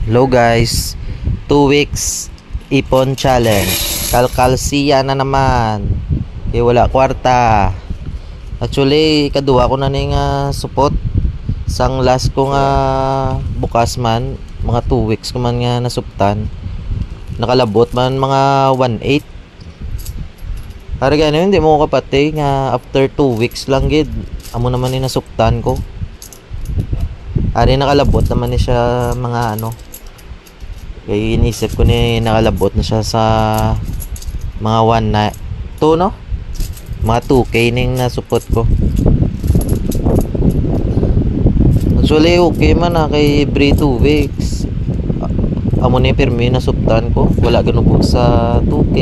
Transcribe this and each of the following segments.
Hello guys, 2 weeks ipon challenge. Kalkalsiya na naman. Kaya wala kwarta. Actually, ikaduwa ko na ning support. Sang last ko nga bukas man, mga 2 weeks ko man nga nasuptan. Nakalabot man mga 1.8. Para gano'n, hindi mo kapatid nga after 2 weeks lang gid. Amo naman ni nasuptan ko. Ari nakalabot naman ni siya mga ano. Kaya inisip ko ni nakalabot na siya sa mga 1 na 2 no? Mga 2k ning nasupot ko. Actually okay man kay every 2 weeks. Amo ni pirmi nasuptan ko. Wala ganun sa 2k.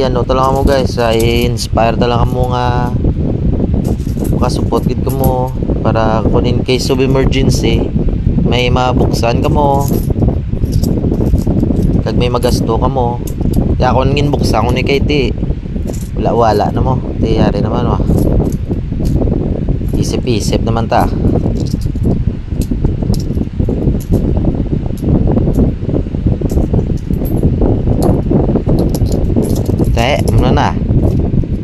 Ano talaga mo guys, i-inspire talaga mo nga makasupot gid ka mo para kung in case of emergency may mabuksan ka mo kag may magasto ka mo. Kaya kung ngin buksan ko ni kay ti wala na mo ti yari naman wa isip naman ta. Muna na.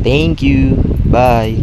Thank you. Bye.